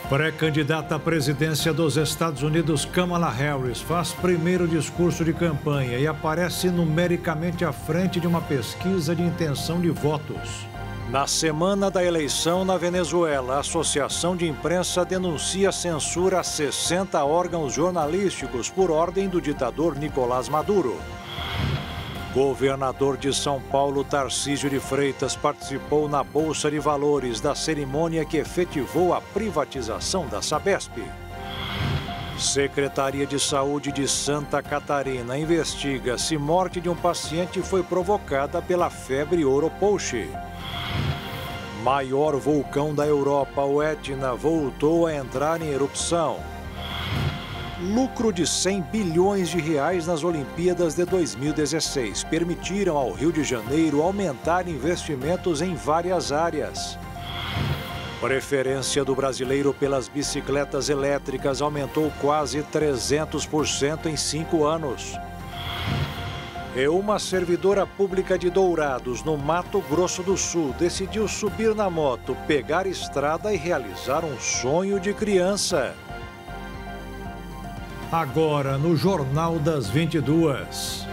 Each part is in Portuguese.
Pré-candidata à presidência dos Estados Unidos, Kamala Harris, faz primeiro discurso de campanha e aparece numericamente à frente de uma pesquisa de intenção de votos. Na semana da eleição na Venezuela, a Associação de Imprensa denuncia censura a 60 órgãos jornalísticos por ordem do ditador Nicolás Maduro. Governador de São Paulo, Tarcísio de Freitas, participou na Bolsa de Valores da cerimônia que efetivou a privatização da Sabesp. Secretaria de Saúde de Santa Catarina investiga se morte de um paciente foi provocada pela febre Oropouche. Maior vulcão da Europa, o Etna, voltou a entrar em erupção. Lucro de 100 bilhões de reais nas Olimpíadas de 2016 permitiram ao Rio de Janeiro aumentar investimentos em várias áreas. Preferência do brasileiro pelas bicicletas elétricas aumentou quase 300% em 5 anos. E uma servidora pública de Dourados, no Mato Grosso do Sul, decidiu subir na moto, pegar estrada e realizar um sonho de criança. Agora, no Jornal das 22.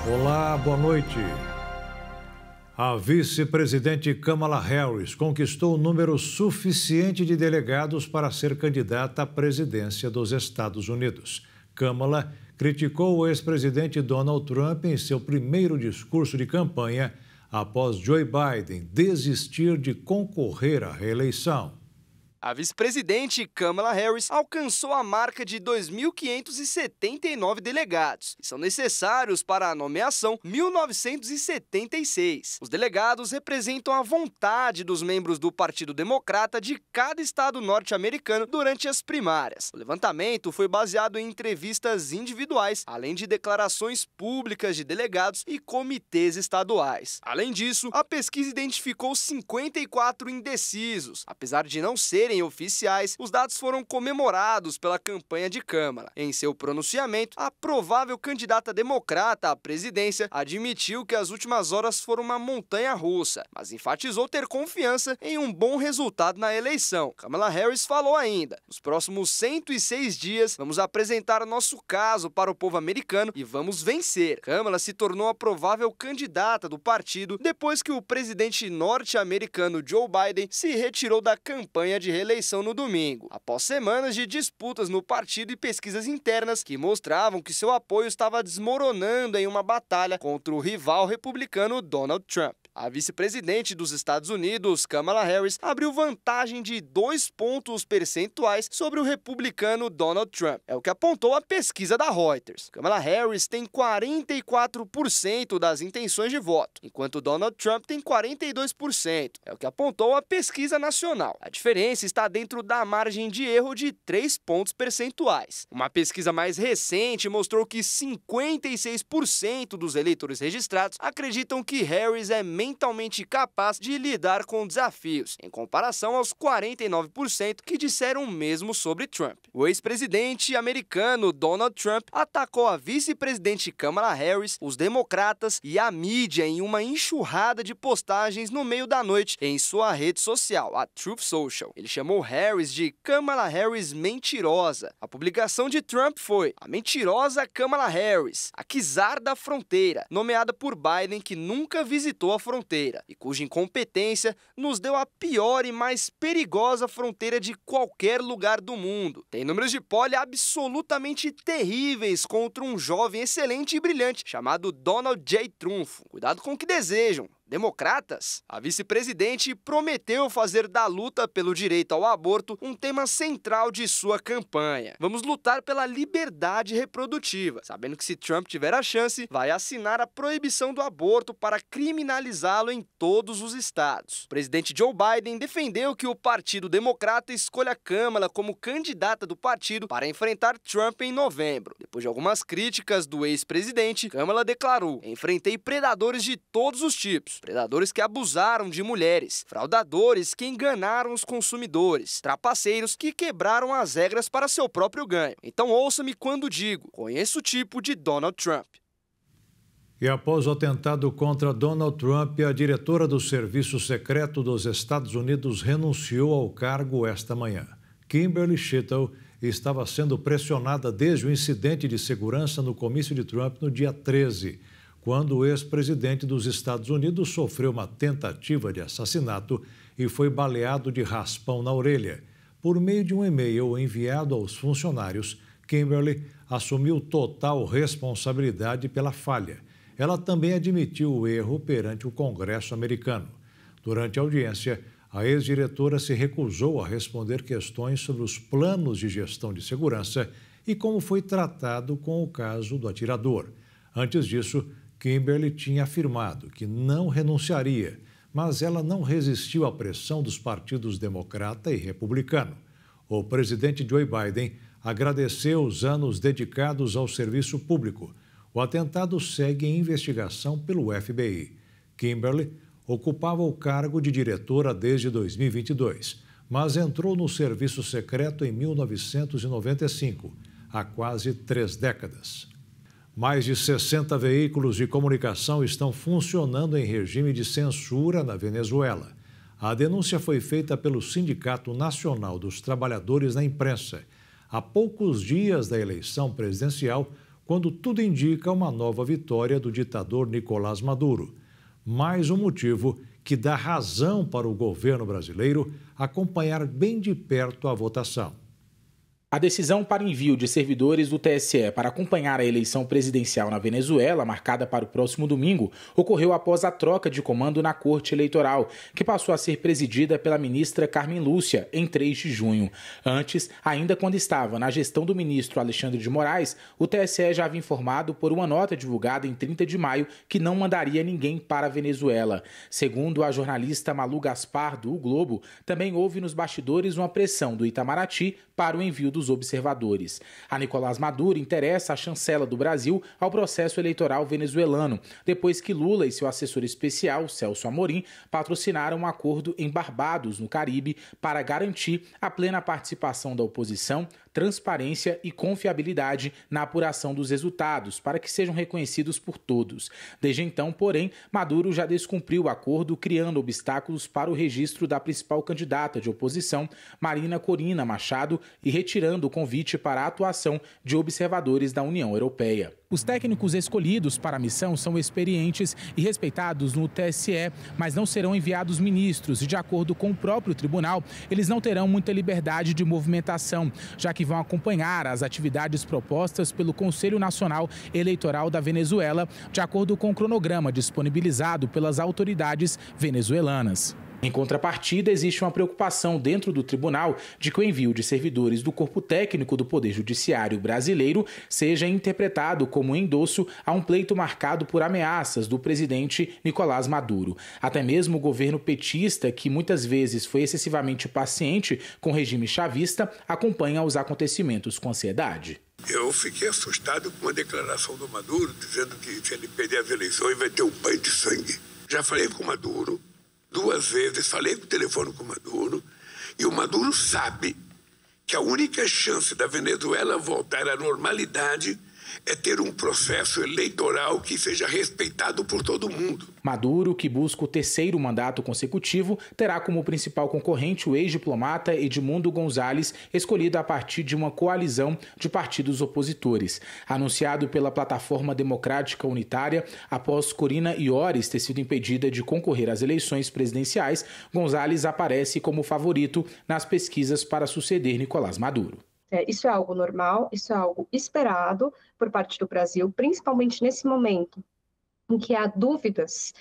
Olá, boa noite. A vice-presidente Kamala Harris conquistou o número suficiente de delegados para ser candidata à presidência dos Estados Unidos. Kamala criticou o ex-presidente Donald Trump em seu primeiro discurso de campanha após Joe Biden desistir de concorrer à reeleição. A vice-presidente Kamala Harris alcançou a marca de 2.579 delegados, e são necessários para a nomeação 1.976. Os delegados representam a vontade dos membros do Partido Democrata de cada estado norte-americano durante as primárias. O levantamento foi baseado em entrevistas individuais, além de declarações públicas de delegados e comitês estaduais. Além disso, a pesquisa identificou 54 indecisos. Apesar de não serem oficiais, os dados foram comemorados pela campanha de Kamala. Em seu pronunciamento, a provável candidata democrata à presidência admitiu que as últimas horas foram uma montanha-russa, mas enfatizou ter confiança em um bom resultado na eleição. Kamala Harris falou ainda: nos próximos 106 dias, vamos apresentar nosso caso para o povo americano e vamos vencer. Kamala se tornou a provável candidata do partido depois que o presidente norte-americano Joe Biden se retirou da campanha de reeleição no domingo, após semanas de disputas no partido e pesquisas internas que mostravam que seu apoio estava desmoronando em uma batalha contra o rival republicano Donald Trump. A vice-presidente dos Estados Unidos, Kamala Harris, abriu vantagem de 2 pontos percentuais sobre o republicano Donald Trump. É o que apontou a pesquisa da Reuters. Kamala Harris tem 44% das intenções de voto, enquanto Donald Trump tem 42%. É o que apontou a pesquisa nacional. A diferença está dentro da margem de erro de 3 pontos percentuais. Uma pesquisa mais recente mostrou que 56% dos eleitores registrados acreditam que Harris é mentalmente capaz de lidar com desafios, em comparação aos 49% que disseram o mesmo sobre Trump. O ex-presidente americano Donald Trump atacou a vice-presidente Kamala Harris, os democratas e a mídia em uma enxurrada de postagens no meio da noite em sua rede social, a Truth Social. Ele chamou Harris de Kamala Harris mentirosa. A publicação de Trump foi: a mentirosa Kamala Harris, a czar da fronteira, nomeada por Biden, que nunca visitou a fronteira e cuja incompetência nos deu a pior e mais perigosa fronteira de qualquer lugar do mundo. Tem números de pole absolutamente terríveis contra um jovem excelente e brilhante chamado Donald J. Trump. Cuidado com o que desejam. Democratas? A vice-presidente prometeu fazer da luta pelo direito ao aborto um tema central de sua campanha. Vamos lutar pela liberdade reprodutiva, sabendo que se Trump tiver a chance, vai assinar a proibição do aborto para criminalizá-lo em todos os estados. O presidente Joe Biden defendeu que o Partido Democrata escolha Kamala como candidata do partido para enfrentar Trump em novembro. Depois de algumas críticas do ex-presidente, Kamala declarou: enfrentei predadores de todos os tipos. predadores que abusaram de mulheres, fraudadores que enganaram os consumidores, trapaceiros que quebraram as regras para seu próprio ganho. Então ouça-me quando digo, conheço o tipo de Donald Trump. E após o atentado contra Donald Trump, a diretora do Serviço Secreto dos Estados Unidos renunciou ao cargo esta manhã. Kimberly Schittle estava sendo pressionada desde o incidente de segurança no comício de Trump no dia 13, quando o ex-presidente dos Estados Unidos sofreu uma tentativa de assassinato e foi baleado de raspão na orelha. Por meio de um e-mail enviado aos funcionários, Kimberly assumiu total responsabilidade pela falha. Ela também admitiu o erro perante o Congresso americano. Durante a audiência, a ex-diretora se recusou a responder questões sobre os planos de gestão de segurança e como foi tratado com o caso do atirador. Antes disso, Kimberly tinha afirmado que não renunciaria, mas ela não resistiu à pressão dos partidos democrata e republicano. O presidente Joe Biden agradeceu os anos dedicados ao serviço público. O atentado segue em investigação pelo FBI. Kimberly ocupava o cargo de diretora desde 2022, mas entrou no serviço secreto em 1995, há quase 3 décadas. Mais de 60 veículos de comunicação estão funcionando em regime de censura na Venezuela. A denúncia foi feita pelo Sindicato Nacional dos Trabalhadores na Imprensa, há poucos dias da eleição presidencial, quando tudo indica uma nova vitória do ditador Nicolás Maduro. Mais um motivo que dá razão para o governo brasileiro acompanhar bem de perto a votação. A decisão para envio de servidores do TSE para acompanhar a eleição presidencial na Venezuela, marcada para o próximo domingo, ocorreu após a troca de comando na Corte Eleitoral, que passou a ser presidida pela ministra Carmen Lúcia em 3 de junho. Antes, ainda quando estava na gestão do ministro Alexandre de Moraes, o TSE já havia informado por uma nota divulgada em 30 de maio que não mandaria ninguém para a Venezuela. Segundo a jornalista Malu Gaspar, do O Globo, também houve nos bastidores uma pressão do Itamaraty para o envio dos observadores. A Nicolás Maduro interessa a chancela do Brasil ao processo eleitoral venezuelano, depois que Lula e seu assessor especial, Celso Amorim, patrocinaram um acordo em Barbados, no Caribe, para garantir a plena participação da oposição, transparência e confiabilidade na apuração dos resultados, para que sejam reconhecidos por todos. Desde então, porém, Maduro já descumpriu o acordo, criando obstáculos para o registro da principal candidata de oposição, Marina Corina Machado, e retirando o convite para a atuação de observadores da União Europeia. Os técnicos escolhidos para a missão são experientes e respeitados no TSE, mas não serão enviados ministros e, de acordo com o próprio tribunal, eles não terão muita liberdade de movimentação, já que vão acompanhar as atividades propostas pelo Conselho Nacional Eleitoral da Venezuela, de acordo com o cronograma disponibilizado pelas autoridades venezuelanas. Em contrapartida, existe uma preocupação dentro do tribunal de que o envio de servidores do corpo técnico do Poder Judiciário brasileiro seja interpretado como endosso a um pleito marcado por ameaças do presidente Nicolás Maduro. Até mesmo o governo petista, que muitas vezes foi excessivamente paciente com o regime chavista, acompanha os acontecimentos com ansiedade. Eu fiquei assustado com a declaração do Maduro, dizendo que se ele perder as eleições vai ter um banho de sangue. Já falei com o Maduro 2 vezes, falei no telefone com o Maduro, e o Maduro sabe que a única chance da Venezuela voltar à normalidade é ter um processo eleitoral que seja respeitado por todo mundo. Maduro, que busca o 3º mandato consecutivo, terá como principal concorrente o ex-diplomata Edmundo González, escolhido a partir de uma coalizão de partidos opositores. Anunciado pela Plataforma Democrática Unitária, após Corina Iores ter sido impedida de concorrer às eleições presidenciais, González aparece como favorito nas pesquisas para suceder Nicolás Maduro. Isso é algo normal, isso é algo esperado por parte do Brasil, principalmente nesse momento em que há dúvidas,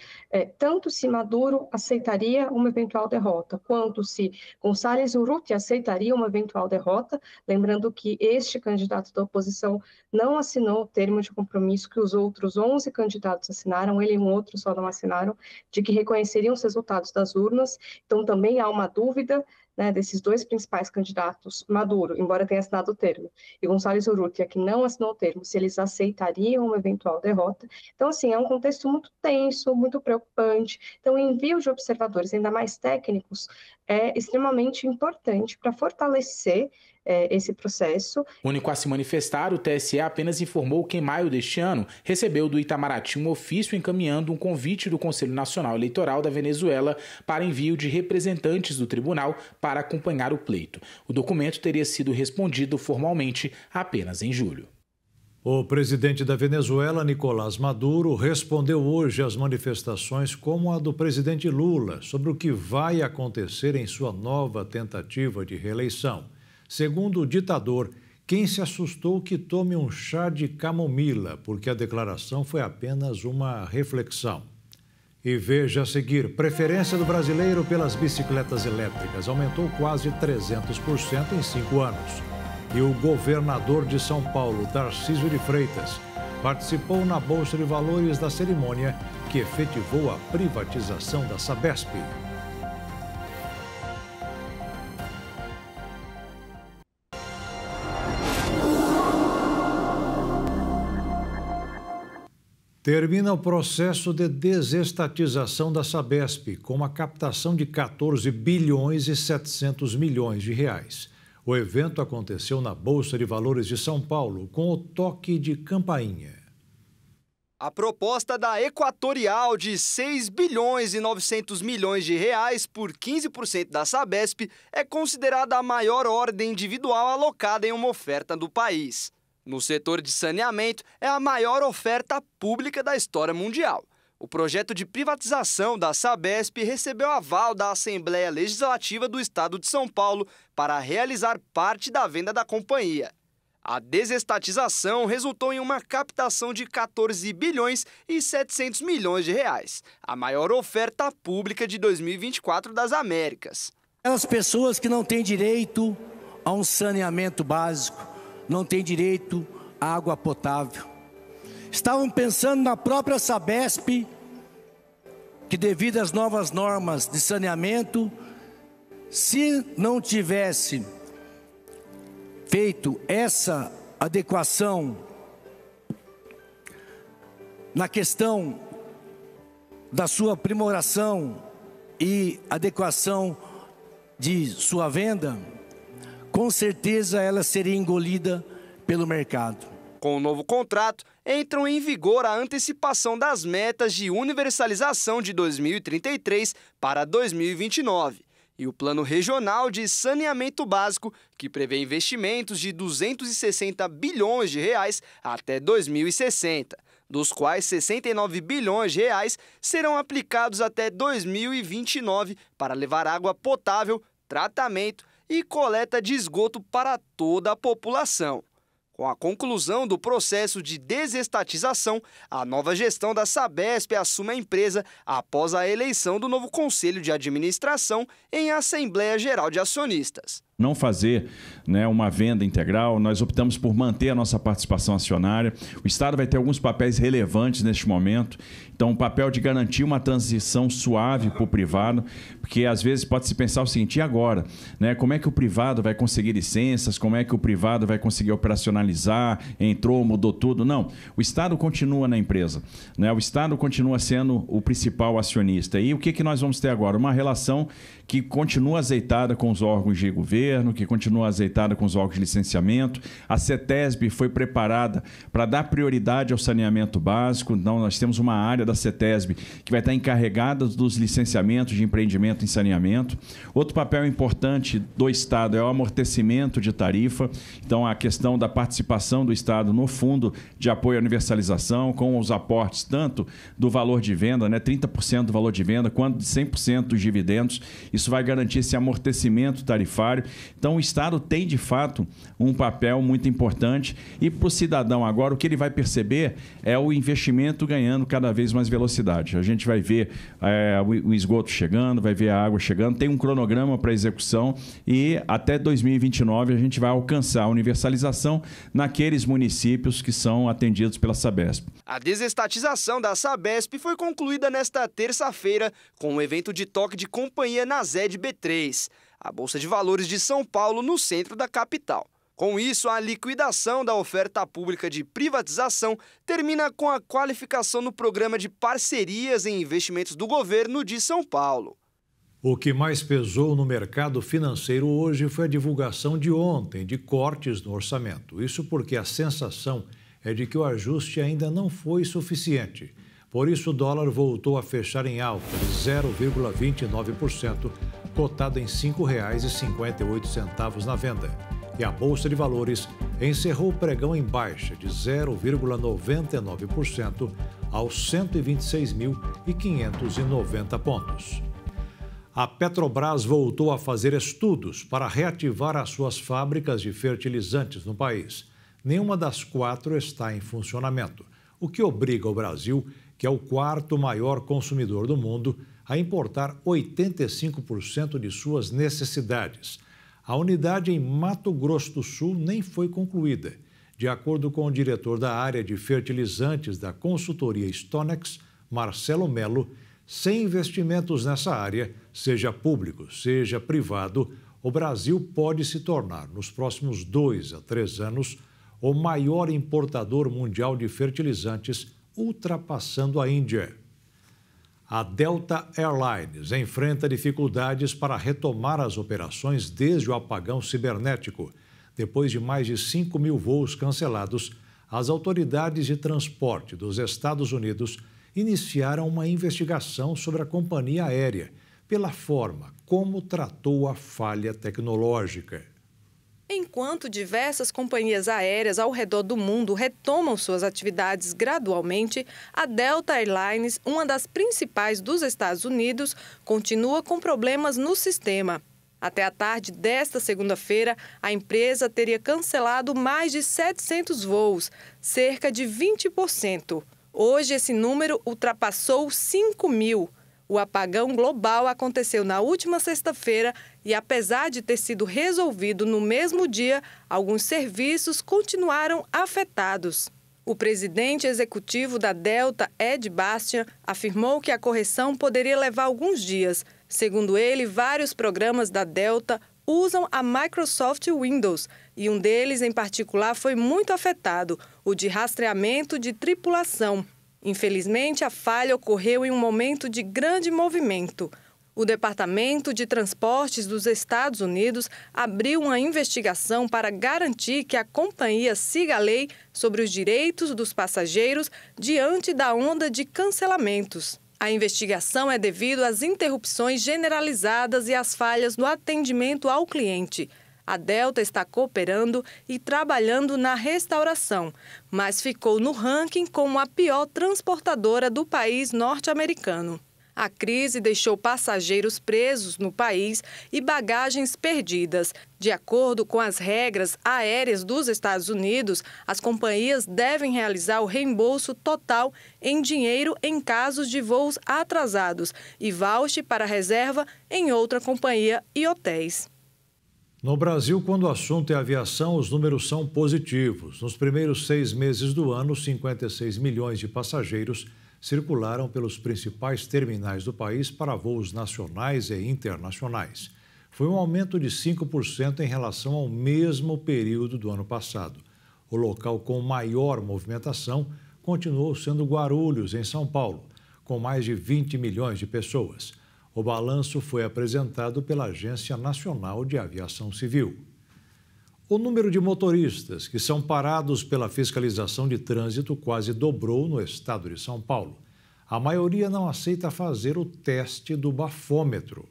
tanto se Maduro aceitaria uma eventual derrota, quanto se González Urrutia aceitaria uma eventual derrota, lembrando que este candidato da oposição não assinou o termo de compromisso que os outros 11 candidatos assinaram, ele e um outro só não assinaram, de que reconheceriam os resultados das urnas, então também há uma dúvida né, desses dois principais candidatos, Maduro, embora tenha assinado o termo, e Gonçalves Urrutia, que não assinou o termo, se eles aceitariam uma eventual derrota. Então, assim, é um contexto muito tenso, muito preocupante. Então, o envio de observadores, ainda mais técnicos, é extremamente importante para fortalecer esse processo. Único a se manifestar, o TSE apenas informou que em maio deste ano recebeu do Itamaraty um ofício encaminhando um convite do Conselho Nacional Eleitoral da Venezuela para envio de representantes do tribunal para acompanhar o pleito. O documento teria sido respondido formalmente apenas em julho. O presidente da Venezuela, Nicolás Maduro, respondeu hoje às manifestações como a do presidente Lula sobre o que vai acontecer em sua nova tentativa de reeleição. Segundo o ditador, quem se assustou que tome um chá de camomila, porque a declaração foi apenas uma reflexão. E veja a seguir, preferência do brasileiro pelas bicicletas elétricas aumentou quase 300% em 5 anos. E o governador de São Paulo, Tarcísio de Freitas, participou na Bolsa de Valores da cerimônia que efetivou a privatização da Sabesp. Termina o processo de desestatização da Sabesp, com a captação de 14 bilhões e 700 milhões de reais. O evento aconteceu na Bolsa de Valores de São Paulo, com o toque de campainha. A proposta da Equatorial de 6 bilhões e 900 milhões de reais por 15% da Sabesp é considerada a maior ordem individual alocada em uma oferta do país. No setor de saneamento, é a maior oferta pública da história mundial. O projeto de privatização da Sabesp recebeu aval da Assembleia Legislativa do Estado de São Paulo para realizar parte da venda da companhia. A desestatização resultou em uma captação de 14 bilhões e 700 milhões de reais, a maior oferta pública de 2024 das Américas. Aquelas pessoas que não têm direito a um saneamento básico, não têm direito à água potável. Estavam pensando na própria Sabesp, que devido às novas normas de saneamento, se não tivesse feito essa adequação na questão da sua aprimoração e adequação de sua venda, com certeza ela seria engolida pelo mercado. Com o novo contrato, entram em vigor a antecipação das metas de universalização de 2033 para 2029 e o Plano Regional de Saneamento Básico, que prevê investimentos de 260 bilhões de reais até 2060, dos quais 69 bilhões de reais serão aplicados até 2029 para levar água potável, tratamento e coleta de esgoto para toda a população. Com a conclusão do processo de desestatização, a nova gestão da Sabesp assume a empresa após a eleição do novo Conselho de Administração em Assembleia Geral de Acionistas. Não fazer, uma venda integral, nós optamos por manter a nossa participação acionária. O Estado vai ter alguns papéis relevantes neste momento. Então, o papel de garantir uma transição suave para o privado, porque às vezes pode se pensar o seguinte, e agora? Como é que o privado vai conseguir licenças? Como é que o privado vai conseguir operacionalizar? Entrou, mudou tudo? Não. O Estado continua na empresa. O Estado continua sendo o principal acionista. E o que nós vamos ter agora? Uma relação que continua azeitada com os órgãos de governo, que continua azeitada com os órgãos de licenciamento. A CETESB foi preparada para dar prioridade ao saneamento básico. Então, nós temos uma área da CETESB que vai estar encarregada dos licenciamentos de empreendimento em saneamento. Outro papel importante do Estado é o amortecimento de tarifa. Então, a questão da participação do Estado no Fundo de Apoio à Universalização, com os aportes tanto do valor de venda, 30% do valor de venda, quanto de 100% dos dividendos. Isso vai garantir esse amortecimento tarifário. Então, o Estado tem, de fato, um papel muito importante. E para o cidadão agora, o que ele vai perceber é o investimento ganhando cada vez mais velocidade. A gente vai ver o esgoto chegando, vai ver a água chegando, tem um cronograma para execução e até 2029 a gente vai alcançar a universalização naqueles municípios que são atendidos pela Sabesp. A desestatização da Sabesp foi concluída nesta terça-feira com um evento de toque de companhia na ZED B3. a Bolsa de Valores de São Paulo, no centro da capital. Com isso, a liquidação da oferta pública de privatização termina com a qualificação no Programa de Parcerias em Investimentos do Governo de São Paulo. O que mais pesou no mercado financeiro hoje foi a divulgação de ontem de cortes no orçamento. Isso porque a sensação é de que o ajuste ainda não foi suficiente. Por isso, o dólar voltou a fechar em alta de 0,29%, cotado em R$ 5,58 na venda. E a Bolsa de Valores encerrou o pregão em baixa de 0,99% aos 126.590 pontos. A Petrobras voltou a fazer estudos para reativar as suas fábricas de fertilizantes no país. Nenhuma das 4 está em funcionamento, o que obriga o Brasil, que é o 4º maior consumidor do mundo, a importar 85% de suas necessidades. A unidade em Mato Grosso do Sul nem foi concluída. De acordo com o diretor da área de fertilizantes da consultoria Stonex, Marcelo Melo, sem investimentos nessa área, seja público, seja privado, o Brasil pode se tornar, nos próximos 2 a 3 anos, o maior importador mundial de fertilizantes, ultrapassando a Índia. A Delta Airlines enfrenta dificuldades para retomar as operações desde o apagão cibernético. Depois de mais de 5.000 voos cancelados, as autoridades de transporte dos Estados Unidos iniciaram uma investigação sobre a companhia aérea, pela forma como tratou a falha tecnológica. Enquanto diversas companhias aéreas ao redor do mundo retomam suas atividades gradualmente, a Delta Airlines, uma das principais dos Estados Unidos, continua com problemas no sistema. Até a tarde desta segunda-feira, a empresa teria cancelado mais de 700 voos, cerca de 20%. Hoje, esse número ultrapassou 5.000. O apagão global aconteceu na última sexta-feira e, apesar de ter sido resolvido no mesmo dia, alguns serviços continuaram afetados. O presidente executivo da Delta, Ed Bastian, afirmou que a correção poderia levar alguns dias. Segundo ele, vários programas da Delta usam a Microsoft Windows e um deles, em particular, foi muito afetado, o de rastreamento de tripulação. Infelizmente, a falha ocorreu em um momento de grande movimento. O Departamento de Transportes dos Estados Unidos abriu uma investigação para garantir que a companhia siga a lei sobre os direitos dos passageiros diante da onda de cancelamentos. A investigação é devido às interrupções generalizadas e às falhas no atendimento ao cliente. A Delta está cooperando e trabalhando na restauração, mas ficou no ranking como a pior transportadora do país norte-americano. A crise deixou passageiros presos no país e bagagens perdidas. De acordo com as regras aéreas dos Estados Unidos, as companhias devem realizar o reembolso total em dinheiro em casos de voos atrasados e voucher para reserva em outra companhia e hotéis. No Brasil, quando o assunto é aviação, os números são positivos. Nos primeiros 6 meses do ano, 56 milhões de passageiros circularam pelos principais terminais do país para voos nacionais e internacionais. Foi um aumento de 5% em relação ao mesmo período do ano passado. O local com maior movimentação continuou sendo Guarulhos, em São Paulo, com mais de 20 milhões de pessoas. O balanço foi apresentado pela Agência Nacional de Aviação Civil. O número de motoristas que são parados pela fiscalização de trânsito quase dobrou no estado de São Paulo. A maioria não aceita fazer o teste do bafômetro.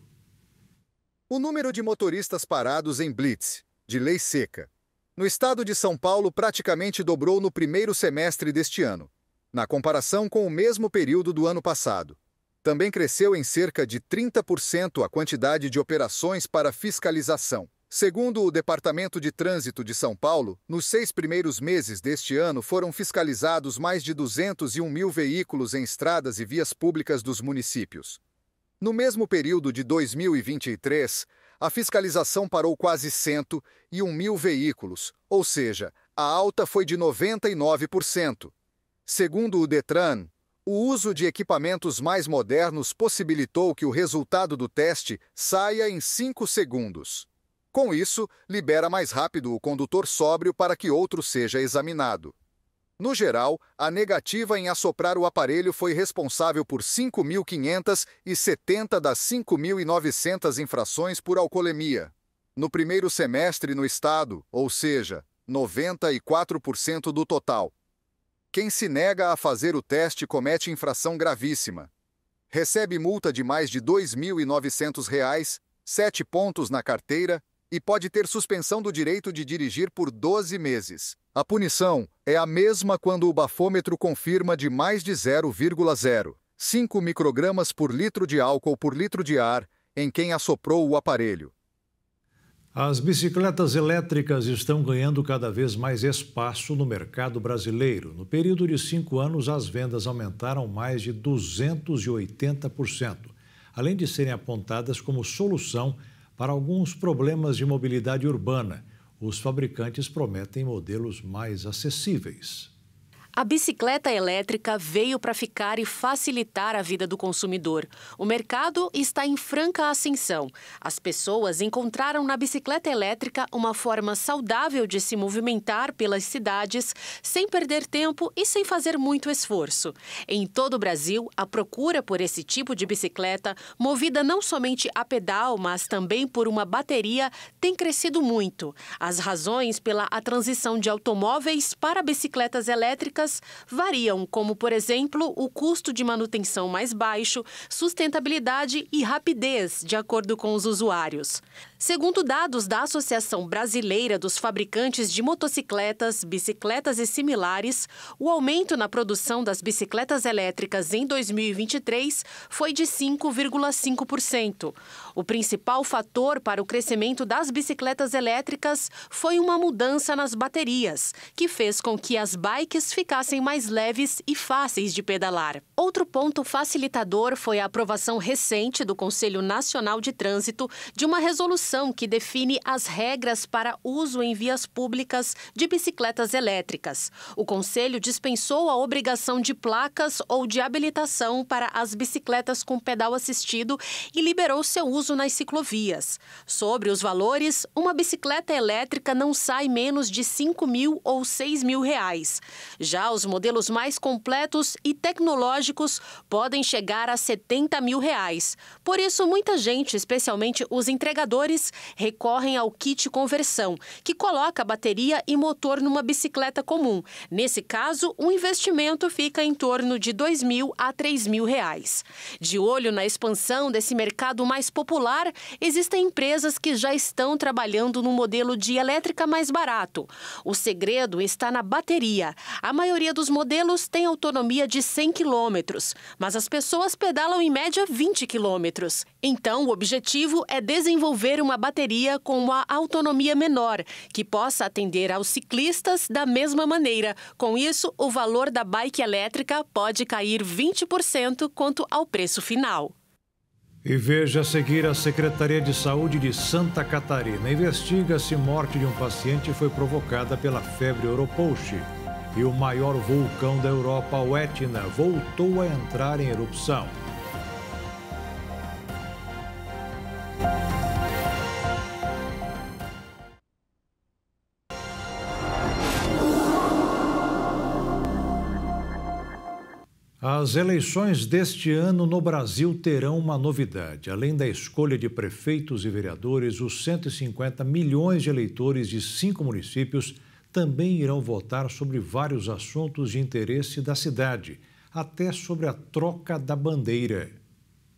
O número de motoristas parados em blitz, de lei seca, no estado de São Paulo praticamente dobrou no primeiro semestre deste ano, na comparação com o mesmo período do ano passado. Também cresceu em cerca de 30% a quantidade de operações para fiscalização. Segundo o Departamento de Trânsito de São Paulo, nos 6 primeiros meses deste ano foram fiscalizados mais de 201 mil veículos em estradas e vias públicas dos municípios. No mesmo período de 2023, a fiscalização parou quase 101 mil veículos, ou seja, a alta foi de 99%. Segundo o Detran, O uso de equipamentos mais modernos possibilitou que o resultado do teste saia em 5 segundos. Com isso, libera mais rápido o condutor sóbrio para que outro seja examinado. No geral, a negativa em assoprar o aparelho foi responsável por 5.570 das 5.900 infrações por alcoolemia. No primeiro semestre no estado, ou seja, 94% do total. Quem se nega a fazer o teste comete infração gravíssima. Recebe multa de mais de R$ 2.900, 7 pontos na carteira e pode ter suspensão do direito de dirigir por 12 meses. A punição é a mesma quando o bafômetro confirma de mais de 0,05 microgramas por litro de álcool por litro de ar em quem assoprou o aparelho. As bicicletas elétricas estão ganhando cada vez mais espaço no mercado brasileiro. No período de 5 anos, as vendas aumentaram mais de 280%, além de serem apontadas como solução para alguns problemas de mobilidade urbana. Os fabricantes prometem modelos mais acessíveis. A bicicleta elétrica veio para ficar e facilitar a vida do consumidor. O mercado está em franca ascensão. As pessoas encontraram na bicicleta elétrica uma forma saudável de se movimentar pelas cidades, sem perder tempo e sem fazer muito esforço. Em todo o Brasil, a procura por esse tipo de bicicleta, movida não somente a pedal, mas também por uma bateria, tem crescido muito. As razões pela transição de automóveis para bicicletas elétricas variam, como, por exemplo, o custo de manutenção mais baixo, sustentabilidade e rapidez, de acordo com os usuários. Segundo dados da Associação Brasileira dos Fabricantes de Motocicletas, Bicicletas e Similares, o aumento na produção das bicicletas elétricas em 2023 foi de 5,5%. O principal fator para o crescimento das bicicletas elétricas foi uma mudança nas baterias, que fez com que as bikes ficassem mais leves e fáceis de pedalar. Outro ponto facilitador foi a aprovação recente do Conselho Nacional de Trânsito de uma resolução que define as regras para uso em vias públicas de bicicletas elétricas. O Conselho dispensou a obrigação de placas ou de habilitação para as bicicletas com pedal assistido e liberou seu uso nas ciclovias. Sobre os valores, uma bicicleta elétrica não sai menos de R$ 5.000 ou R$ 6.000. Já os modelos mais completos e tecnológicos podem chegar a R$ 70.000. Por isso, muita gente, especialmente os entregadores, recorrem ao kit conversão, que coloca bateria e motor numa bicicleta comum. Nesse caso, o investimento fica em torno de R$ 2.000 a R$ 3.000. De olho na expansão desse mercado mais popular, existem empresas que já estão trabalhando no modelo de elétrica mais barato. O segredo está na bateria. A maioria dos modelos tem autonomia de 100 km, mas as pessoas pedalam em média 20 km. Então, o objetivo é desenvolver uma bateria com uma autonomia menor, que possa atender aos ciclistas da mesma maneira. Com isso, o valor da bike elétrica pode cair 20% quanto ao preço final. E veja a seguir: a Secretaria de Saúde de Santa Catarina investiga se morte de um paciente foi provocada pela febre oropouche. E o maior vulcão da Europa, o Etna, voltou a entrar em erupção. As eleições deste ano no Brasil terão uma novidade. Além da escolha de prefeitos e vereadores, os 150 milhões de eleitores de 5 municípios também irão votar sobre vários assuntos de interesse da cidade, até sobre a troca da bandeira.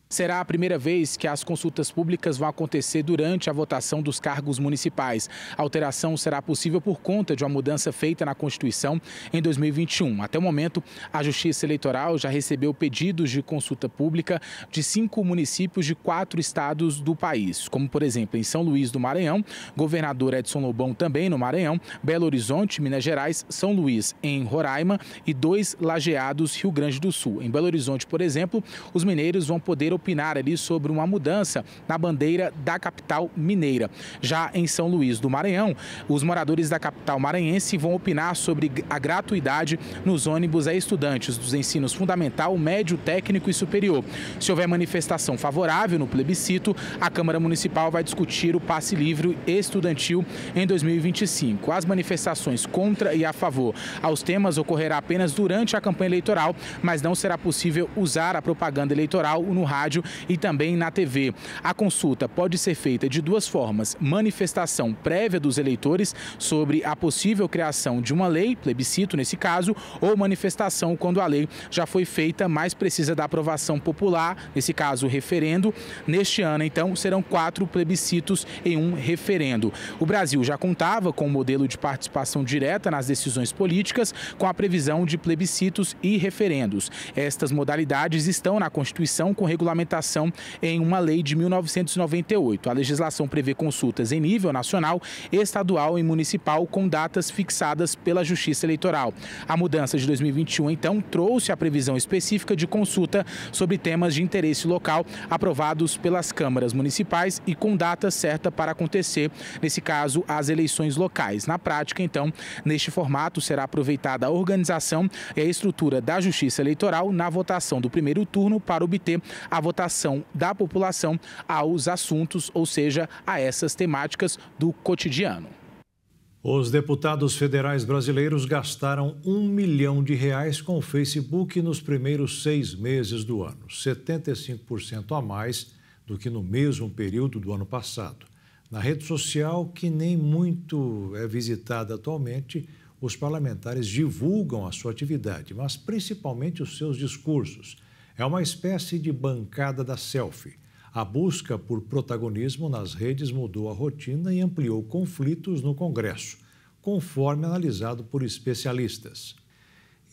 Será a primeira vez que as consultas públicas vão acontecer durante a votação dos cargos municipais. A alteração será possível por conta de uma mudança feita na Constituição em 2021. Até o momento, a Justiça Eleitoral já recebeu pedidos de consulta pública de 5 municípios de 4 estados do país, como, por exemplo, em São Luís do Maranhão, Governador Edson Lobão também no Maranhão, Belo Horizonte, Minas Gerais, São Luís em Roraima e 2 Lajeados, Rio Grande do Sul. Em Belo Horizonte, por exemplo, os mineiros vão poder opinar ali sobre uma mudança na bandeira da capital mineira. Já em São Luís do Maranhão, os moradores da capital maranhense vão opinar sobre a gratuidade nos ônibus a estudantes dos ensinos fundamental, médio, técnico e superior. Se houver manifestação favorável no plebiscito, a Câmara Municipal vai discutir o passe livre estudantil em 2025. As manifestações contra e a favor aos temas ocorrerá apenas durante a campanha eleitoral, mas não será possível usar a propaganda eleitoral no rádio e também na TV. A consulta pode ser feita de duas formas: manifestação prévia dos eleitores sobre a possível criação de uma lei, plebiscito nesse caso, ou manifestação quando a lei já foi feita, mas precisa da aprovação popular, nesse caso referendo. Neste ano, então, serão 4 plebiscitos em um referendo. O Brasil já contava com um modelo de participação direta nas decisões políticas, com a previsão de plebiscitos e referendos. Estas modalidades estão na Constituição com regulamentação em uma lei de 1998. A legislação prevê consultas em nível nacional, estadual e municipal com datas fixadas pela Justiça Eleitoral. A mudança de 2021, então, trouxe a previsão específica de consulta sobre temas de interesse local aprovados pelas câmaras municipais e com data certa para acontecer, nesse caso, as eleições locais. Na prática, então, neste formato será aproveitada a organização e a estrutura da Justiça Eleitoral na votação do primeiro turno para obter a votação da população aos assuntos, ou seja, a essas temáticas do cotidiano. Os deputados federais brasileiros gastaram R$1 milhão com o Facebook nos primeiros 6 meses do ano, 75% a mais do que no mesmo período do ano passado. Na rede social, que nem muito é visitada atualmente, os parlamentares divulgam a sua atividade, mas principalmente os seus discursos. É uma espécie de bancada da selfie. A busca por protagonismo nas redes mudou a rotina e ampliou conflitos no Congresso, conforme analisado por especialistas.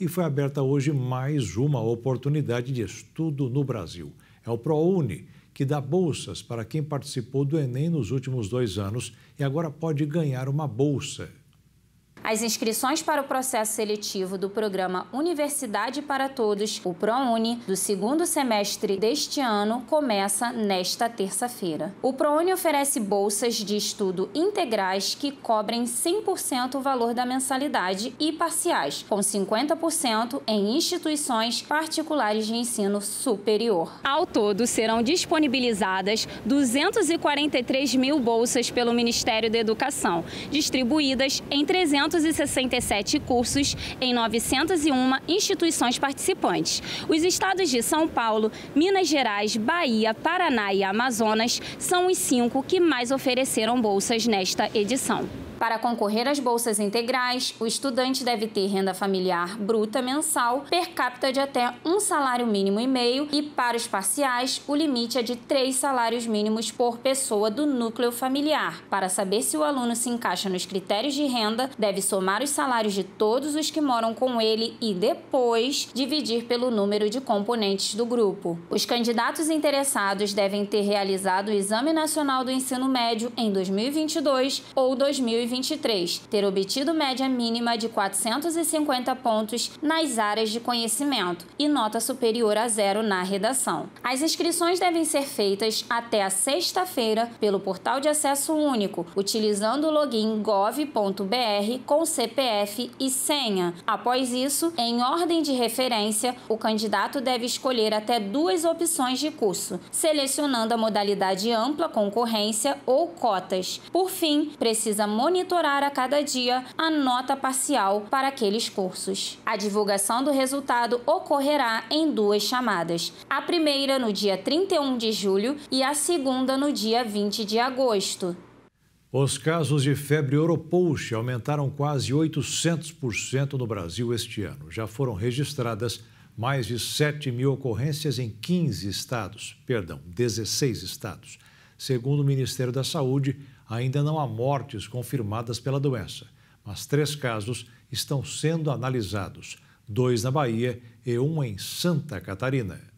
E foi aberta hoje mais uma oportunidade de estudo no Brasil. É o ProUni, que dá bolsas para quem participou do Enem nos últimos 2 anos e agora pode ganhar uma bolsa. As inscrições para o processo seletivo do programa Universidade para Todos, o ProUni, do 2º semestre deste ano, começa nesta terça-feira. O ProUni oferece bolsas de estudo integrais que cobrem 100% o valor da mensalidade e parciais, com 50% em instituições particulares de ensino superior. Ao todo, serão disponibilizadas 243 mil bolsas pelo Ministério da Educação, distribuídas em 367 cursos em 901 instituições participantes. Os estados de São Paulo, Minas Gerais, Bahia, Paraná e Amazonas são os 5 que mais ofereceram bolsas nesta edição. Para concorrer às bolsas integrais, o estudante deve ter renda familiar bruta mensal per capita de até 1,5 salário mínimo e para os parciais, o limite é de 3 salários mínimos por pessoa do núcleo familiar. Para saber se o aluno se encaixa nos critérios de renda, deve somar os salários de todos os que moram com ele e depois dividir pelo número de componentes do grupo. Os candidatos interessados devem ter realizado o Exame Nacional do Ensino Médio em 2022 ou 2023, ter obtido média mínima de 450 pontos nas áreas de conhecimento e nota superior a 0 na redação. As inscrições devem ser feitas até a sexta-feira pelo portal de acesso único, utilizando o login gov.br com CPF e senha. Após isso, em ordem de referência, o candidato deve escolher até 2 opções de curso, selecionando a modalidade ampla concorrência ou cotas. Por fim, precisa monitorar a cada dia a nota parcial para aqueles cursos. A divulgação do resultado ocorrerá em 2 chamadas. A primeira no dia 31 de julho e a segunda no dia 20 de agosto. Os casos de febre oropouche aumentaram quase 800% no Brasil este ano. Já foram registradas mais de 7 mil ocorrências em 16 estados. Segundo o Ministério da Saúde, ainda não há mortes confirmadas pela doença, mas 3 casos estão sendo analisados, 2 na Bahia e 1 em Santa Catarina.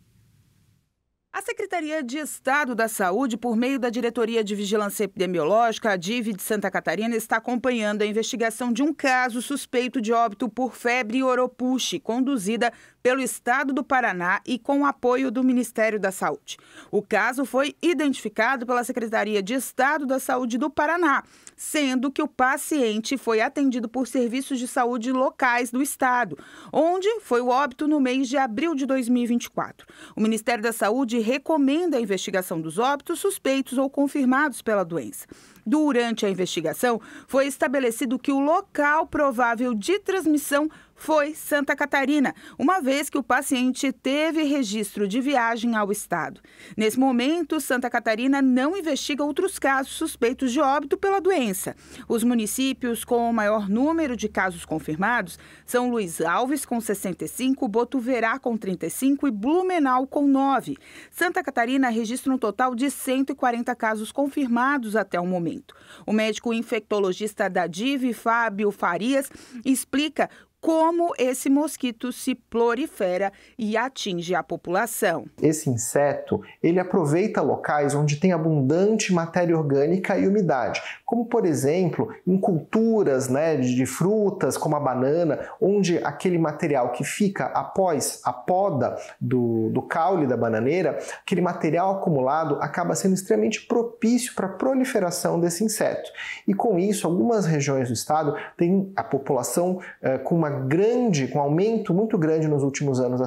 A Secretaria de Estado da Saúde, por meio da Diretoria de Vigilância Epidemiológica, a DIV de Santa Catarina, está acompanhando a investigação de um caso suspeito de óbito por febre oropouche, conduzida pelo estado do Paraná e com o apoio do Ministério da Saúde. O caso foi identificado pela Secretaria de Estado da Saúde do Paraná, sendo que o paciente foi atendido por serviços de saúde locais do estado, onde foi o óbito no mês de abril de 2024. O Ministério da Saúde recomenda a investigação dos óbitos suspeitos ou confirmados pela doença. Durante a investigação, foi estabelecido que o local provável de transmissão foi Santa Catarina, uma vez que o paciente teve registro de viagem ao estado. Nesse momento, Santa Catarina não investiga outros casos suspeitos de óbito pela doença. Os municípios com o maior número de casos confirmados são Luiz Alves, com 65, Botuverá, com 35 e Blumenau, com 9. Santa Catarina registra um total de 140 casos confirmados até o momento. O médico infectologista da DIV, Fábio Farias, explica como esse mosquito se prolifera e atinge a população. Esse inseto, ele aproveita locais onde tem abundante matéria orgânica e umidade, como por exemplo em culturas de frutas como a banana, onde aquele material que fica após a poda do caule da bananeira, aquele material acumulado acaba sendo extremamente propício para a proliferação desse inseto. E com isso, algumas regiões do estado têm a população com um aumento muito grande nos últimos anos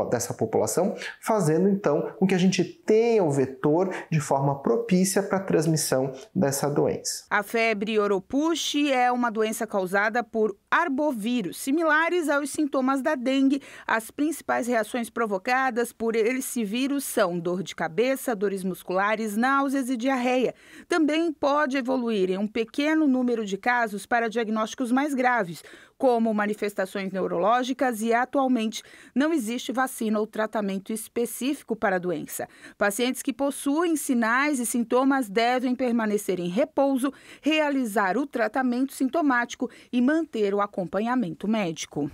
dessa população, fazendo então com que a gente tenha o vetor de forma propícia para a transmissão dessa doença. A febre Oropouche é uma doença causada por arbovírus, similares aos sintomas da dengue. As principais reações provocadas por esse vírus são dor de cabeça, dores musculares, náuseas e diarreia. Também pode evoluir em um pequeno número de casos para diagnósticos mais graves, como manifestações neurológicas, e atualmente não existe vacina ou tratamento específico para a doença. Pacientes que possuem sinais e sintomas devem permanecer em repouso, realizar o tratamento sintomático e manter o acompanhamento médico.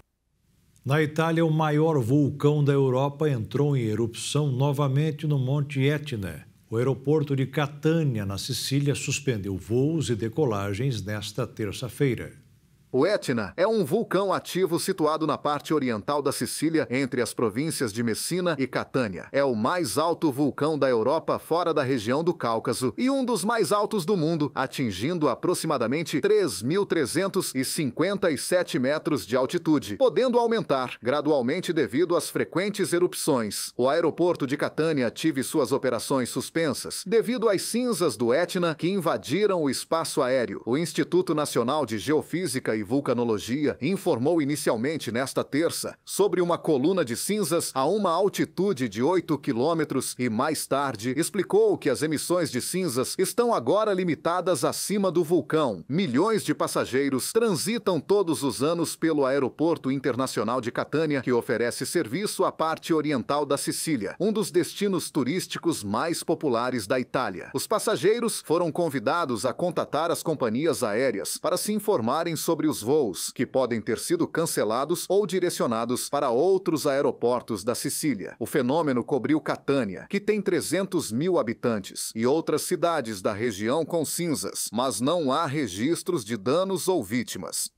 Na Itália, o maior vulcão da Europa entrou em erupção novamente no Monte Etna. O aeroporto de Catânia, na Sicília, suspendeu voos e decolagens nesta terça-feira. O Etna é um vulcão ativo situado na parte oriental da Sicília, entre as províncias de Messina e Catânia. É o mais alto vulcão da Europa fora da região do Cáucaso e um dos mais altos do mundo, atingindo aproximadamente 3.357 metros de altitude, podendo aumentar gradualmente devido às frequentes erupções. O aeroporto de Catânia teve suas operações suspensas devido às cinzas do Etna que invadiram o espaço aéreo. O Instituto Nacional de Geofísica e Vulcanologia informou inicialmente nesta terça sobre uma coluna de cinzas a uma altitude de 8 quilômetros e mais tarde explicou que as emissões de cinzas estão agora limitadas acima do vulcão. Milhões de passageiros transitam todos os anos pelo Aeroporto Internacional de Catânia, que oferece serviço à parte oriental da Sicília, um dos destinos turísticos mais populares da Itália. Os passageiros foram convidados a contatar as companhias aéreas para se informarem sobre os voos, que podem ter sido cancelados ou direcionados para outros aeroportos da Sicília. O fenômeno cobriu Catânia, que tem 300 mil habitantes, e outras cidades da região com cinzas, mas não há registros de danos ou vítimas.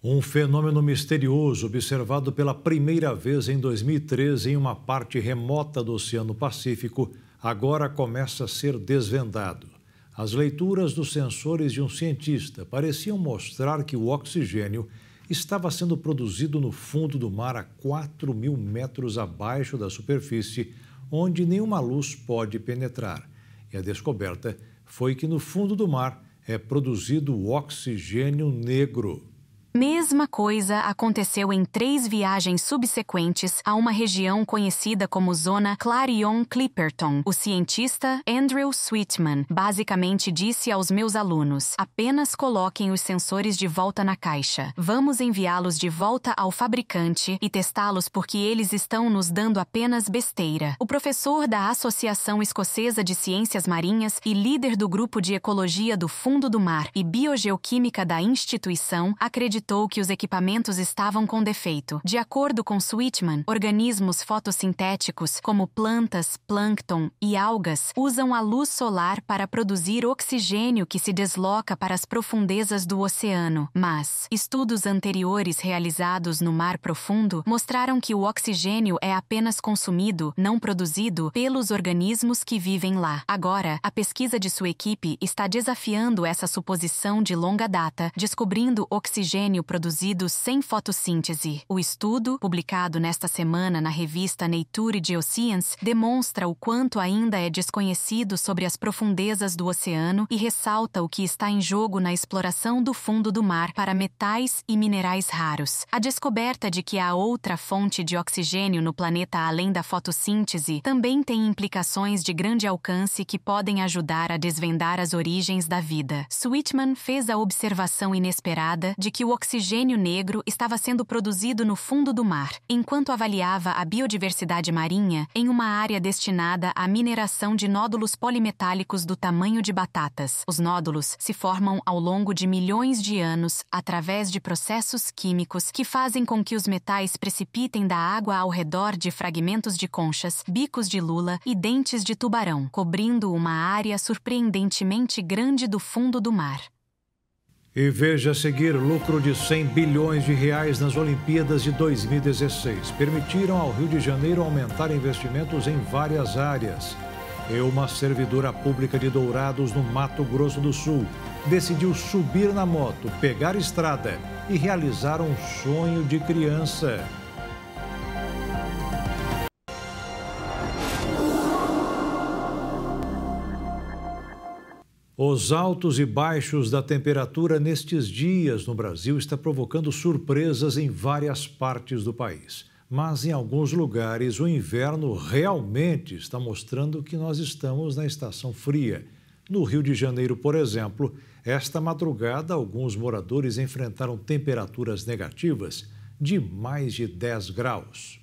Um fenômeno misterioso observado pela primeira vez em 2013 em uma parte remota do Oceano Pacífico agora começa a ser desvendado. As leituras dos sensores de um cientista pareciam mostrar que o oxigênio estava sendo produzido no fundo do mar a 4.000 metros abaixo da superfície, onde nenhuma luz pode penetrar. E a descoberta foi que no fundo do mar é produzido o oxigênio negro. Mesma coisa aconteceu em 3 viagens subsequentes a uma região conhecida como Zona Clarion-Clipperton. O cientista Andrew Sweetman basicamente disse aos meus alunos: apenas coloquem os sensores de volta na caixa. Vamos enviá-los de volta ao fabricante e testá-los porque eles estão nos dando apenas besteira. O professor da Associação Escocesa de Ciências Marinhas e líder do grupo de Ecologia do Fundo do Mar e Biogeoquímica da instituição acreditou acreditou que os equipamentos estavam com defeito. De acordo com Sweetman, organismos fotossintéticos, como plantas, plâncton e algas, usam a luz solar para produzir oxigênio que se desloca para as profundezas do oceano. Mas estudos anteriores realizados no mar profundo mostraram que o oxigênio é apenas consumido, não produzido, pelos organismos que vivem lá. Agora, a pesquisa de sua equipe está desafiando essa suposição de longa data, descobrindo oxigênio produzido sem fotossíntese. O estudo, publicado nesta semana na revista Nature Geoscience, demonstra o quanto ainda é desconhecido sobre as profundezas do oceano e ressalta o que está em jogo na exploração do fundo do mar para metais e minerais raros. A descoberta de que há outra fonte de oxigênio no planeta além da fotossíntese também tem implicações de grande alcance que podem ajudar a desvendar as origens da vida. Sweetman fez a observação inesperada de que o oxigênio negro estava sendo produzido no fundo do mar, enquanto avaliava a biodiversidade marinha em uma área destinada à mineração de nódulos polimetálicos do tamanho de batatas. Os nódulos se formam ao longo de milhões de anos através de processos químicos que fazem com que os metais precipitem da água ao redor de fragmentos de conchas, bicos de lula e dentes de tubarão, cobrindo uma área surpreendentemente grande do fundo do mar. E veja a seguir, lucro de 100 bilhões de reais nas Olimpíadas de 2016 permitiram ao Rio de Janeiro aumentar investimentos em várias áreas. E uma servidora pública de Dourados, no Mato Grosso do Sul, decidiu subir na moto, pegar estrada e realizar um sonho de criança. Os altos e baixos da temperatura nestes dias no Brasil está provocando surpresas em várias partes do país. Mas em alguns lugares o inverno realmente está mostrando que nós estamos na estação fria. No Rio de Janeiro, por exemplo, esta madrugada alguns moradores enfrentaram temperaturas negativas de mais de 10 graus.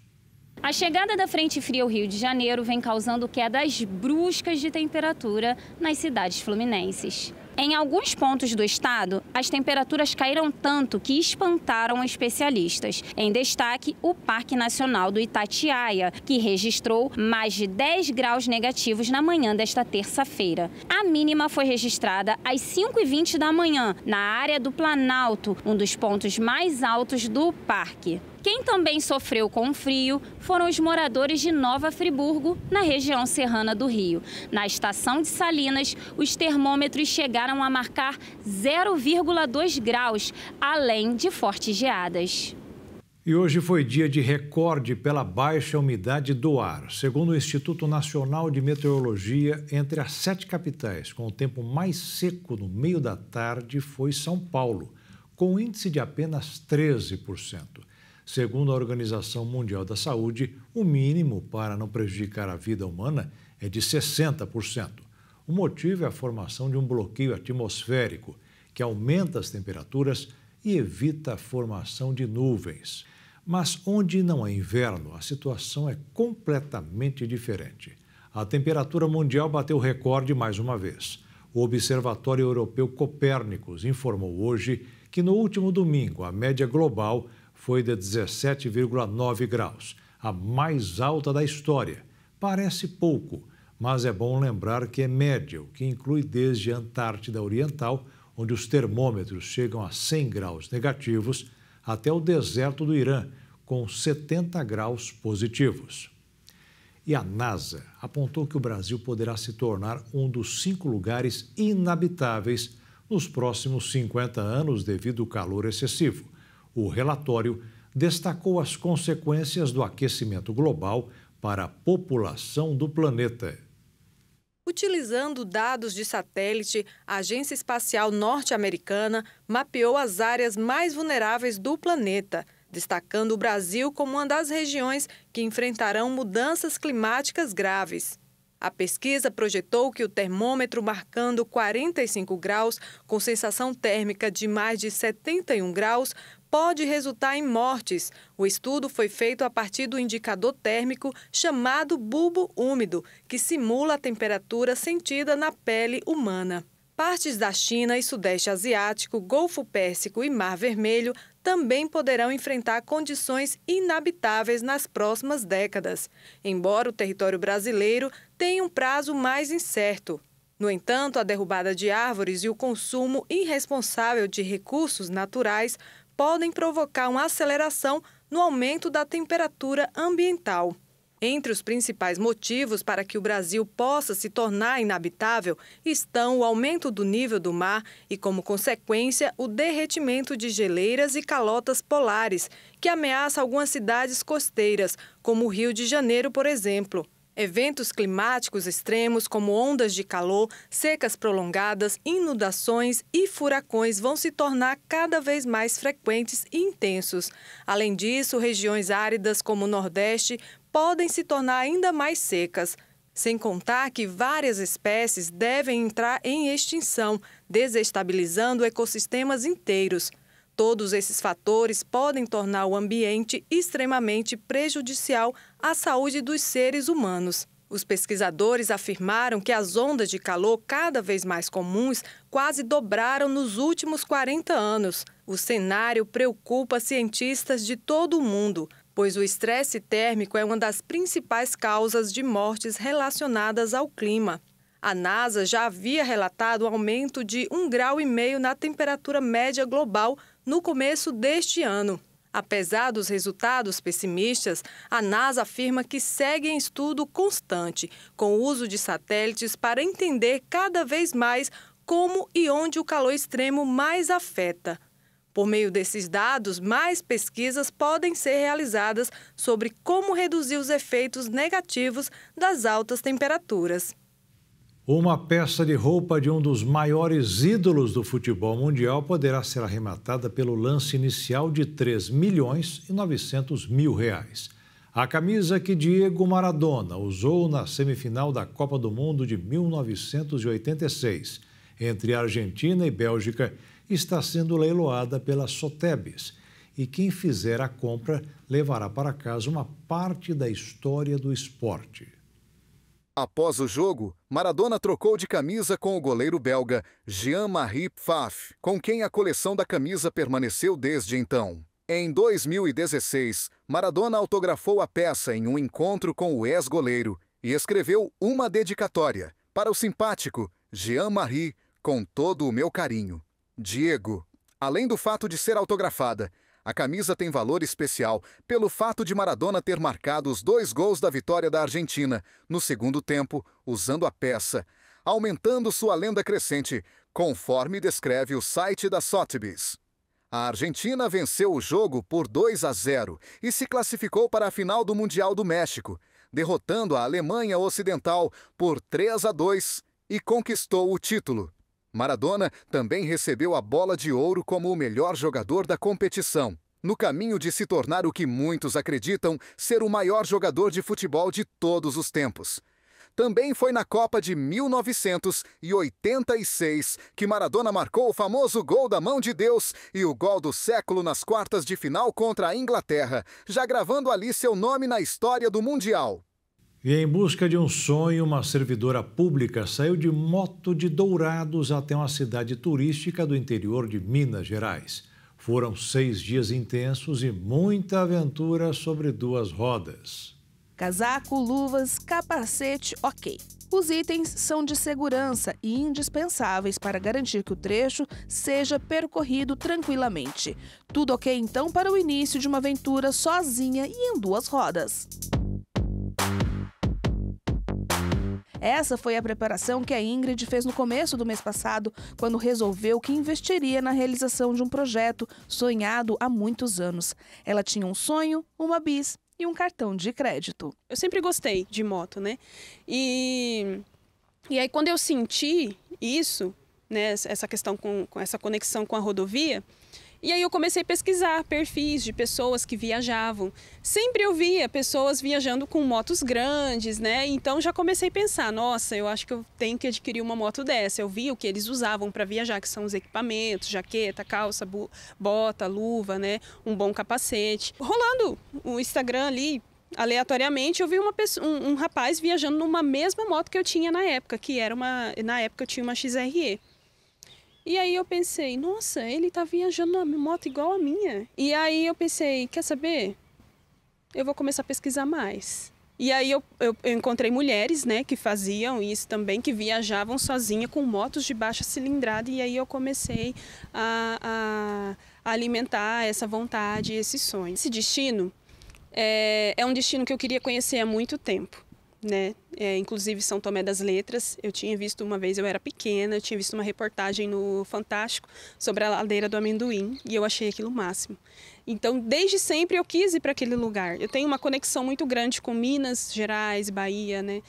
A chegada da frente fria ao Rio de Janeiro vem causando quedas bruscas de temperatura nas cidades fluminenses. Em alguns pontos do estado, as temperaturas caíram tanto que espantaram especialistas. Em destaque, o Parque Nacional do Itatiaia, que registrou mais de 10 graus negativos na manhã desta terça-feira. A mínima foi registrada às 5h20 da manhã, na área do Planalto, um dos pontos mais altos do parque. Quem também sofreu com o frio foram os moradores de Nova Friburgo, na região serrana do Rio. Na estação de Salinas, os termômetros chegaram a marcar 0,2 graus, além de fortes geadas. E hoje foi dia de recorde pela baixa umidade do ar. Segundo o Instituto Nacional de Meteorologia, entre as 7 capitais com o tempo mais seco no meio da tarde foi São Paulo, com índice de apenas 13%. Segundo a Organização Mundial da Saúde, o mínimo para não prejudicar a vida humana é de 60%. O motivo é a formação de um bloqueio atmosférico, que aumenta as temperaturas e evita a formação de nuvens. Mas onde não é inverno, a situação é completamente diferente. A temperatura mundial bateu recorde mais uma vez. O Observatório Europeu Copérnicos informou hoje que no último domingo a média global foi de 17,9 graus, a mais alta da história. Parece pouco, mas é bom lembrar que é média, o que inclui desde a Antártida Oriental, onde os termômetros chegam a 100 graus negativos, até o deserto do Irã, com 70 graus positivos. E a NASA apontou que o Brasil poderá se tornar um dos 5 lugares inabitáveis nos próximos 50 anos devido ao calor excessivo. O relatório destacou as consequências do aquecimento global para a população do planeta. Utilizando dados de satélite, a Agência Espacial Norte-Americana mapeou as áreas mais vulneráveis do planeta, destacando o Brasil como uma das regiões que enfrentarão mudanças climáticas graves. A pesquisa projetou que o termômetro marcando 45 graus, com sensação térmica de mais de 71 graus, pode resultar em mortes. O estudo foi feito a partir do indicador térmico chamado bulbo úmido, que simula a temperatura sentida na pele humana. Partes da China e Sudeste Asiático, Golfo Pérsico e Mar Vermelho também poderão enfrentar condições inabitáveis nas próximas décadas, embora o território brasileiro tenha um prazo mais incerto. No entanto, a derrubada de árvores e o consumo irresponsável de recursos naturais podem provocar uma aceleração no aumento da temperatura ambiental. Entre os principais motivos para que o Brasil possa se tornar inabitável estão o aumento do nível do mar e, como consequência, o derretimento de geleiras e calotas polares, que ameaça algumas cidades costeiras, como o Rio de Janeiro, por exemplo. Eventos climáticos extremos, como ondas de calor, secas prolongadas, inundações e furacões vão se tornar cada vez mais frequentes e intensos. Além disso, regiões áridas como o Nordeste podem se tornar ainda mais secas, sem contar que várias espécies devem entrar em extinção, desestabilizando ecossistemas inteiros. Todos esses fatores podem tornar o ambiente extremamente prejudicial à saúde dos seres humanos. Os pesquisadores afirmaram que as ondas de calor cada vez mais comuns quase dobraram nos últimos 40 anos. O cenário preocupa cientistas de todo o mundo, pois o estresse térmico é uma das principais causas de mortes relacionadas ao clima. A NASA já havia relatado um aumento de 1,5 grau na temperatura média global no começo deste ano. Apesar dos resultados pessimistas, a NASA afirma que segue em estudo constante, com o uso de satélites para entender cada vez mais como e onde o calor extremo mais afeta. Por meio desses dados, mais pesquisas podem ser realizadas sobre como reduzir os efeitos negativos das altas temperaturas. Uma peça de roupa de um dos maiores ídolos do futebol mundial poderá ser arrematada pelo lance inicial de R$3.900.000. A camisa que Diego Maradona usou na semifinal da Copa do Mundo de 1986, entre Argentina e Bélgica, está sendo leiloada pela Sotheby's. E quem fizer a compra levará para casa uma parte da história do esporte. Após o jogo, Maradona trocou de camisa com o goleiro belga Jean-Marie Pfaff, com quem a coleção da camisa permaneceu desde então. Em 2016, Maradona autografou a peça em um encontro com o ex-goleiro e escreveu uma dedicatória para o simpático Jean-Marie, com todo o meu carinho. Diego. Além do fato de ser autografada, a camisa tem valor especial pelo fato de Maradona ter marcado os 2 gols da vitória da Argentina no segundo tempo, usando a peça, aumentando sua lenda crescente, conforme descreve o site da Sotheby's. A Argentina venceu o jogo por 2-0 e se classificou para a final do Mundial do México, derrotando a Alemanha Ocidental por 3-2 e conquistou o título. Maradona também recebeu a Bola de Ouro como o melhor jogador da competição, no caminho de se tornar o que muitos acreditam ser o maior jogador de futebol de todos os tempos. Também foi na Copa de 1986 que Maradona marcou o famoso gol da mão de Deus e o gol do século nas quartas de final contra a Inglaterra, já gravando ali seu nome na história do Mundial. E em busca de um sonho, uma servidora pública saiu de moto de Dourados até uma cidade turística do interior de Minas Gerais. Foram 6 dias intensos e muita aventura sobre 2 rodas. Casaco, luvas, capacete, ok. Os itens são de segurança e indispensáveis para garantir que o trecho seja percorrido tranquilamente. Tudo ok, então, para o início de uma aventura sozinha e em 2 rodas. Essa foi a preparação que a Ingrid fez no começo do mês passado, quando resolveu que investiria na realização de um projeto sonhado há muitos anos. Ela tinha um sonho, uma bis e um cartão de crédito. Eu sempre gostei de moto, né? E aí quando eu senti isso, né, essa questão com essa conexão com a rodovia, e aí eu comecei a pesquisar perfis de pessoas que viajavam. Sempre eu via pessoas viajando com motos grandes, né? Então já comecei a pensar, nossa, eu acho que eu tenho que adquirir uma moto dessa. Eu vi o que eles usavam para viajar, que são os equipamentos, jaqueta, calça, bota, luva, né? Um bom capacete. Rolando o Instagram ali, aleatoriamente, eu vi um rapaz viajando numa mesma moto que eu tinha na época, na época eu tinha uma XRE. E aí eu pensei, nossa, ele tá viajando numa moto igual a minha. E aí eu pensei, quer saber? Eu vou começar a pesquisar mais. E aí eu encontrei mulheres, né, que faziam isso também, que viajavam sozinha com motos de baixa cilindrada. E aí eu comecei a alimentar essa vontade, esse sonho. Esse destino é um destino que eu queria conhecer há muito tempo, né? Inclusive São Tomé das Letras. Eu tinha visto uma vez, eu era pequena, eu tinha visto uma reportagem no Fantástico sobre a ladeira do Amendoim e eu achei aquilo o máximo. Então, desde sempre eu quis ir para aquele lugar. Eu tenho uma conexão muito grande com Minas Gerais, Bahia, né?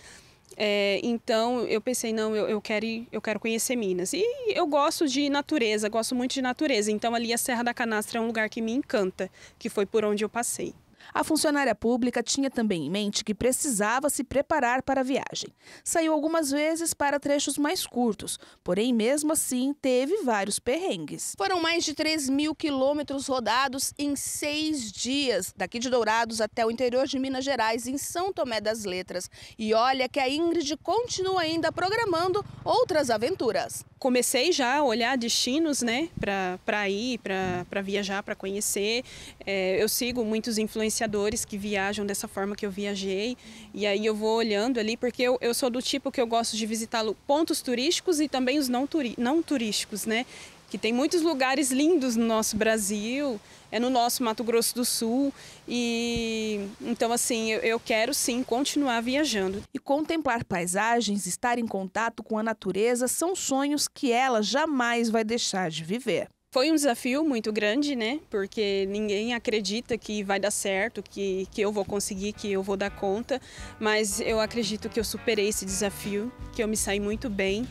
Então eu pensei, não, eu quero conhecer Minas. E eu gosto de natureza, gosto muito de natureza. Então ali a Serra da Canastra é um lugar que me encanta, que foi por onde eu passei. A funcionária pública tinha também em mente que precisava se preparar para a viagem. Saiu algumas vezes para trechos mais curtos, porém, mesmo assim, teve vários perrengues. Foram mais de 3.000 quilômetros rodados em 6 dias, daqui de Dourados até o interior de Minas Gerais, em São Tomé das Letras. E olha que a Ingrid continua ainda programando outras aventuras. Comecei já a olhar destinos, né, para ir, para viajar, para conhecer. Eu sigo muitos influenciadores que viajam dessa forma que eu viajei. E aí eu vou olhando ali, porque eu sou do tipo que eu gosto de visitar pontos turísticos e também os não turísticos, né? Que tem muitos lugares lindos no nosso Brasil, no nosso Mato Grosso do Sul. E então, assim, eu quero sim continuar viajando. E contemplar paisagens, estar em contato com a natureza são sonhos que ela jamais vai deixar de viver. Foi um desafio muito grande, né? Porque ninguém acredita que vai dar certo, que eu vou conseguir, que eu vou dar conta. Mas eu acredito que eu superei esse desafio, que eu me saí muito bem,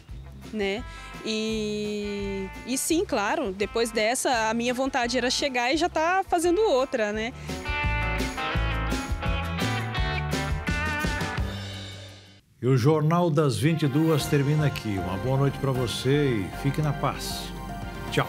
né? E sim, claro, depois dessa, a minha vontade era chegar e já tá fazendo outra, né? E o Jornal das 22 termina aqui. Uma boa noite para você e fique na paz. Tchau.